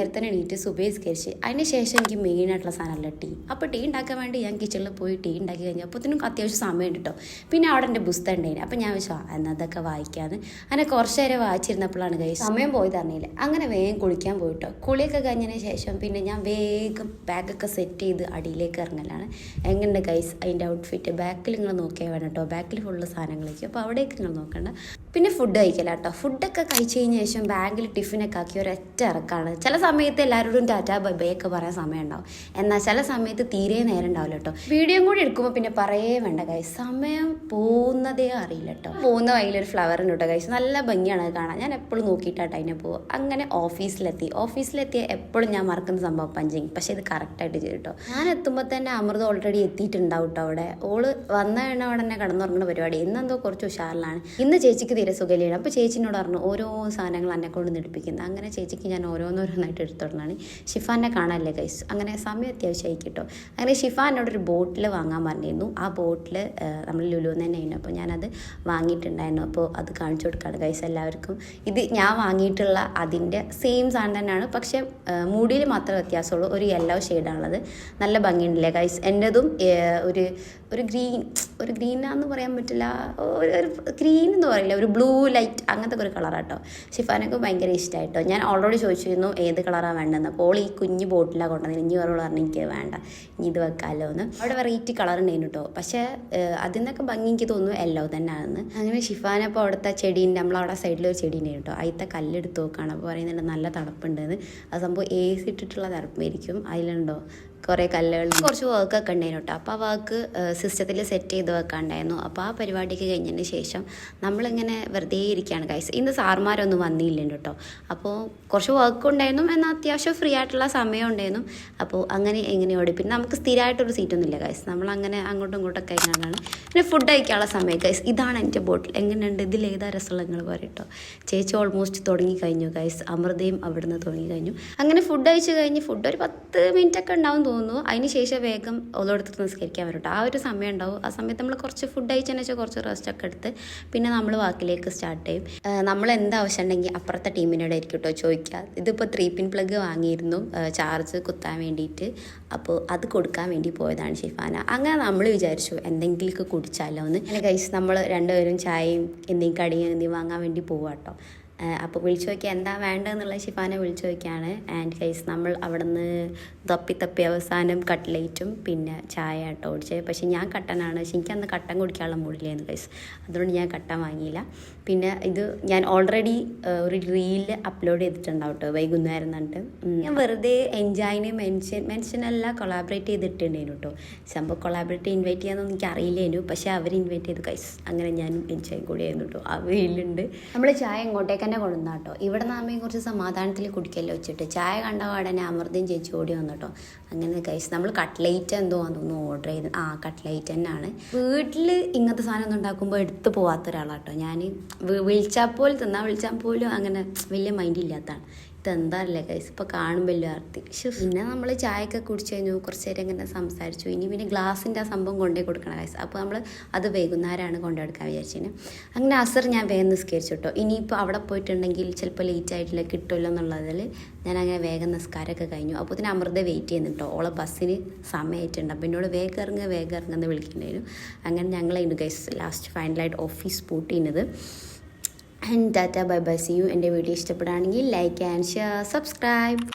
നേരത്തെ എണീറ്റ് സുബഹിസ്കരിച്ച് അതിന് ശേഷം എനിക്ക് മെയിനായിട്ടുള്ള സാധനമല്ല ടീ. അപ്പോൾ ടീ ഉണ്ടാക്കാൻ വേണ്ടി ഞാൻ കിച്ചണിൽ പോയി ടീ ഉണ്ടാക്കി കഴിഞ്ഞാൽ അപ്പോൾ ഇതിനും അത്യാവശ്യം സമയം കിട്ടോ. പിന്നെ അവിടെ എൻ്റെ പുസ്തകം ഉണ്ടായിന്. അപ്പോൾ ഞാൻ വെച്ചാൽ എന്നതൊക്കെ വായിക്കാമെന്ന് അങ്ങനെ കുറച്ച് നേരം വായിച്ചിരുന്നപ്പോഴാണ് ഗൈസ് സമയം പോയത് അറിഞ്ഞില്ല. അങ്ങനെ വേഗം കുളിക്കാൻ പോയിട്ടോ. കുളിയൊക്കെ കഴിഞ്ഞതിന് ശേഷം പിന്നെ ഞാൻ വേഗം ബാഗൊക്കെ സെറ്റ് ചെയ്ത് അടിയിലേക്ക് ഇറങ്ങലാണ്. എങ്ങനെ ഗൈസ് അതിൻ്റെ ഔട്ട്ഫിറ്റ് ബാക്കിൽ നിങ്ങൾ നോക്കിയാൽ വേണം കേട്ടോ. ബാക്കിൽ ഫുള്ള് സാധനങ്ങളേക്കും. അപ്പോൾ അവിടേക്ക് നിങ്ങൾ നോക്കണ്ട. പിന്നെ ഫുഡ് കഴിക്കില്ല കേട്ടോ. ഫുഡൊക്കെ കഴിച്ച് കഴിഞ്ഞ ശേഷം ബാഗിൽ ടിഫിനൊക്കെ ആക്കി ഒരൊറ്റ ഇറക്കാണ്. ചില സമയത്ത് എല്ലാവരോടും ടാറ്റാ ബൈ ബൈ ഒക്കെ പറയാൻ സമയം ഉണ്ടാവും. എന്നാൽ ചില സമയത്ത് തീരെ നേരം ഉണ്ടാവില്ല കേട്ടോ. വീഡിയോ കൂടി എടുക്കുമ്പോൾ പിന്നെ പറയേ വേണ്ട ഗൈസ്, സമയം പോകുന്നതേ അറിയില്ല കേട്ടോ. പോകുന്ന വഴിയിലൊരു ഫ്ലവറിന് കേട്ടോ ഗൈസ്, നല്ല ഭംഗിയാണ് അത് കാണാൻ. ഞാൻ എപ്പോഴും നോക്കിയിട്ടാട്ടോ അതിനെ പോകും. അങ്ങനെ ഓഫീസിലെത്തിയ എപ്പോഴും ഞാൻ മറക്കുന്ന സംഭവം പഞ്ചിങ്. പക്ഷെ ഇത് കറക്റ്റായിട്ട് ചെയ്തു കേട്ടോ. ഞാൻ എത്തുമ്പോൾ തന്നെ അമൃത ഓൾറെഡി എത്തിയിട്ടുണ്ടാവും കേട്ടോ. അവിടെ ഓള് വന്ന അവിടെ തന്നെ കിടന്നുറങ്ങുന്ന പരിപാടി. ഇന്നെന്തോ കുറച്ച് ഉഷാറിലാണ്. ഇന്ന് ചേച്ചിക്ക് തീരെ സുഖമില്ല. അപ്പോൾ ചേച്ചിനോട് പറഞ്ഞു ഓരോ സാധനങ്ങൾ എന്നെ കൊണ്ട് നെടുപ്പിക്കുന്നത്. അങ്ങനെ ചേച്ചിക്ക് ഞാൻ ഓരോന്നോരോന്നായിട്ട് എടുത്തോളാണ്. ഷിഫാനെ കാണാനല്ലേ ഗൈസ്. അങ്ങനെ സമയം അത്യാവശ്യമായി കിട്ടോ. അങ്ങനെ ഷിഫാനോടൊരു ബോട്ടിൽ വാങ്ങാൻ പറഞ്ഞിരുന്നു. ആ ബോട്ടിൽ നമ്മൾ ലുലുന്ന് തന്നെ ആയിരുന്നു. അപ്പോൾ ഞാനത് വാങ്ങിയിട്ടുണ്ടായിരുന്നു. അപ്പോൾ അത് കാണിച്ചു കൊടുക്കുകയാണ് ഗൈസ് എല്ലാവർക്കും. ഇത് ഞാൻ വാങ്ങിയിട്ടുള്ള അതിൻ്റെ സെയിം സാധനം തന്നെയാണ്. പക്ഷേ മൂടിയിൽ മാത്രമേ വ്യത്യാസമുള്ളൂ. ഒരു യെല്ലോ ഷെയ്ഡാണുള്ളത്. നല്ല ഭംഗിയുണ്ടല്ലേ ഗൈസ്. എൻ്റെതും ഒരു ഗ്രീനാന്ന് പറയാൻ പറ്റില്ല, ഒരു ഗ്രീൻ എന്ന് പറയില്ല, ഒരു ബ്ലൂ ലൈറ്റ് അങ്ങനത്തെ ഒരു കളറാട്ടോ. ഷിഫാനൊക്കെ ഭയങ്കര ഇഷ്ടമായിട്ടോ. ഞാൻ ഓൾറെഡി ചോദിച്ചിരുന്നു ഏത് കളറാണ് വേണ്ടതെന്ന്. അപ്പോൾ ഈ കുഞ്ഞ് ബോട്ടിലാണ് കൊണ്ടുവന്നത്. ഇനി വേറെ പറഞ്ഞു എനിക്ക് വേണ്ട, ഇനി ഇത് വെക്കാമല്ലോ എന്ന്. അവിടെ വെറൈറ്റി കളർ ഉണ്ടായിരുന്നു കേട്ടോ. പക്ഷേ അതിൽ നിന്നൊക്കെ ഭംഗി എനിക്ക് തോന്നുന്നു യെല്ലോ തന്നെയാണെന്ന്. അങ്ങനെ ഷിഫാനപ്പോൾ അവിടുത്തെ ചെടീൻ്റെ നമ്മളവിടെ സൈഡിലൊരു ചെടി ഉണ്ടായിരുന്നു കേട്ടോ. അതിലത്തെ കല്ലെടുത്ത് നോക്കുകയാണ്. അപ്പോൾ പറയുന്നുണ്ട് നല്ല തണുപ്പുണ്ടെന്ന്. അത് സംഭവം AC ഇട്ടിട്ടുള്ള തണുപ്പായിരിക്കും. അതിലുണ്ടോ കുറേ കല്ലുകൾ, കുറച്ച് വർക്കൊക്കെ ഉണ്ടായിരുന്നു കേട്ടോ. അപ്പോൾ ആ വർക്ക് സിസ്റ്റത്തിൽ സെറ്റ് ചെയ്ത് വെക്കാണ്ടായിരുന്നു. അപ്പോൾ ആ പരിപാടിക്ക് കഴിഞ്ഞതിന് ശേഷം നമ്മളിങ്ങനെ വെറുതെ ഇരിക്കുകയാണ് ഗൈസ്. ഇന്ന് സാർമാരൊന്നും വന്നില്ലുണ്ട് കേട്ടോ. അപ്പോൾ കുറച്ച് വർക്ക് ഉണ്ടായിരുന്നു, എന്നാൽ അത്യാവശ്യം ഫ്രീ ആയിട്ടുള്ള സമയം ഉണ്ടായിരുന്നു. അപ്പോൾ അങ്ങനെ എങ്ങനെയോടി പിന്നെ നമുക്ക് സ്ഥിരമായിട്ടൊരു സീറ്റൊന്നും ഇല്ല ഗൈസ്. നമ്മളങ്ങനെ അങ്ങോട്ടും ഇങ്ങോട്ടൊക്കെ കഴിഞ്ഞാണ്. പിന്നെ ഫുഡ് കഴിക്കാനുള്ള സമയം ഗൈസ്. ഇതാണ് എൻ്റെ ബോട്ടിൽ. എങ്ങനെയുണ്ട്, ഇതിലേതാ രസമുള്ള നിങ്ങൾ പറയട്ടോ. ചേച്ചി ഓൾമോസ്റ്റ് തുടങ്ങി കഴിഞ്ഞു ഗൈസ്. അമൃതയും അവിടുന്ന് തുടങ്ങി കഴിഞ്ഞു. അങ്ങനെ ഫുഡ് കഴിച്ച് കഴിഞ്ഞ് ഫുഡ് ഒരു 10 മിനിറ്റൊക്കെ ഉണ്ടാവും തോന്നുന്നു. അതിന് ശേഷം വേഗം ഓളോടുത്ത് നിസ്കരിക്കാൻ വരും കേട്ടോ. ആ ഒരു സമയം ഉണ്ടാവും. ആ സമയത്ത് നമ്മൾ കുറച്ച് ഫുഡ് കഴിച്ചതിന് ശേഷം കുറച്ച് റെസ്റ്റൊക്കെ എടുത്ത് പിന്നെ നമ്മൾ വാക്കിലേക്ക് സ്റ്റാർട്ട് ചെയ്യും. നമ്മൾ എന്താ ആവശ്യം ഉണ്ടെങ്കിൽ അപ്പുറത്തെ ടീമിനോട് ആയിരിക്കും കേട്ടോ ചോദിക്കുക. ഇതിപ്പോൾ 3 പിൻ പ്ലഗ് വാങ്ങിയിരുന്നു ചാർജ് കുത്താൻ വേണ്ടിയിട്ട്. അപ്പോൾ അത് കൊടുക്കാൻ വേണ്ടി പോയതാണ് ഷിഫാന. അങ്ങനെ നമ്മൾ വിചാരിച്ചു എന്തെങ്കിലുമൊക്കെ കുടിച്ചാലോ എന്ന്. അങ്ങനെ ഗൈസ് നമ്മൾ രണ്ടുപേരും ചായയും എന്തെങ്കിലും കടിയും എന്തെങ്കിലും വാങ്ങാൻ വേണ്ടി പോവാം കേട്ടോ. അപ്പോൾ വിളിച്ചു നോക്കിയാൽ എന്താ വേണ്ടതെന്നുള്ള ഷിഫാനെ വിളിച്ചു നോക്കിയാണ്. ആൻഡ് ഗൈസ് നമ്മൾ അവിടെ നിന്ന് തപ്പി അവസാനം കട്ട്ലേറ്റും പിന്നെ ചായ കേട്ടോ ഓടിച്ചത്. പക്ഷേ ഞാൻ കട്ടനാണ്. പക്ഷെ എനിക്കന്ന് കട്ടൻ കുടിക്കാനുള്ള മൂടില്ലായിരുന്നു ഗൈസ്. അതുകൊണ്ട് ഞാൻ കട്ടൻ വാങ്ങിയില്ല. പിന്നെ ഇത് ഞാൻ ഓൾറെഡി ഒരു റീൽ അപ്ലോഡ് ചെയ്തിട്ടുണ്ടാവും കേട്ടോ വൈകുന്നേരം എന്നിട്ട്. ഞാൻ വെറുതെ എൻജോയിന് മെൻഷനല്ല കൊളാബറേറ്റ് ചെയ്തിട്ടുണ്ടായിരുന്നു കേട്ടോ. സംഭവം കൊളാബറേറ്റ് ഇൻവൈറ്റ് ചെയ്യാമെന്നൊന്നും എനിക്ക് അറിയില്ലായിരുന്നു. പക്ഷേ അവർ ഇൻവൈറ്റ് ചെയ്തു ഗൈസ്. അങ്ങനെ ഞാനും എൻജോയ് കൂടി ആയിരുന്നു കേട്ടോ. ആ റീലുണ്ട്. നമ്മൾ ചായ ഇങ്ങോട്ടേക്ക് തന്നെ കൊണ്ടുവന്ന കേട്ടോ. ഇവിടെ നാമയും കുറച്ച് സമാധാനത്തിൽ കുടിക്കല്ലോ വെച്ചിട്ട് ചായ കണ്ട പാടനെ അമൃതയും ചേച്ചി ഓടി വന്നു കേട്ടോ. അങ്ങനെ കഴിച്ച് നമ്മൾ കട്ട്ലേറ്റ് എന്തോ തോന്നുന്നു ഓർഡർ ചെയ്ത്. കട്ട്ലേറ്റ് തന്നെയാണ്. വീട്ടിൽ ഇങ്ങനത്തെ സാധനം ഒന്നും ഉണ്ടാക്കുമ്പോൾ എടുത്ത് പോകാത്ത ഒരാളാട്ടോ ഞാൻ. വിളിച്ചാൽ പോലും അങ്ങനെ വലിയ മൈൻഡ് ഇല്ലാത്തതാണ്. ഇതെന്താ അല്ലേ ഗൈസ്, ഇപ്പോൾ കാണുമ്പോൾ വലിയ ആർത്തി. പിന്നെ നമ്മൾ ചായയൊക്കെ കുടിച്ച് കഴിഞ്ഞു. കുറച്ച് നേരം ഇങ്ങനെ സംസാരിച്ചു. ഇനി പിന്നെ ഗ്ലാസിൻ്റെ ആ സംഭവം കൊണ്ടേ കൊടുക്കണം ഗൈസ്. അപ്പോൾ നമ്മൾ അത് വൈകുന്നേരമാണ് കൊണ്ടെടുക്കാൻ വിചാരിച്ചതിന്. അങ്ങനെ അസർ ഞാൻ വേഗം നിസ്കരിച്ചു കേട്ടോ. ഇനിയിപ്പോൾ അവിടെ പോയിട്ടുണ്ടെങ്കിൽ ചിലപ്പോൾ ലേറ്റ് ആയിട്ടില്ല കിട്ടുമല്ലോ എന്നുള്ളതിൽ ഞാൻ അങ്ങനെ വേഗം നിസ്കാരമൊക്കെ കഴിഞ്ഞു. അപ്പോൾ തന്നെ അമൃത വെയിറ്റ് ചെയ്യുന്നുട്ടോ. ഓളെ ബസ്സിന് സമയമായിട്ടുണ്ട്. അപ്പോൾ എന്നോട് വേഗം ഇറങ്ങുമെന്ന് വിളിക്കേണ്ടായിരുന്നു. അങ്ങനെ ഞങ്ങളായിരുന്നു ഗൈസ് ലാസ്റ്റ് ഫൈനലായിട്ട് ഓഫീസ് പൂട്ട് ചെയ്യുന്നത്. And tata bye bye, see you. എൻ്റെ വീഡിയോ ഇഷ്ടപ്പെടുകയാണെങ്കിൽ ലൈക്ക് ആൻഡ് ഷെയർ, സബ്സ്ക്രൈബ്.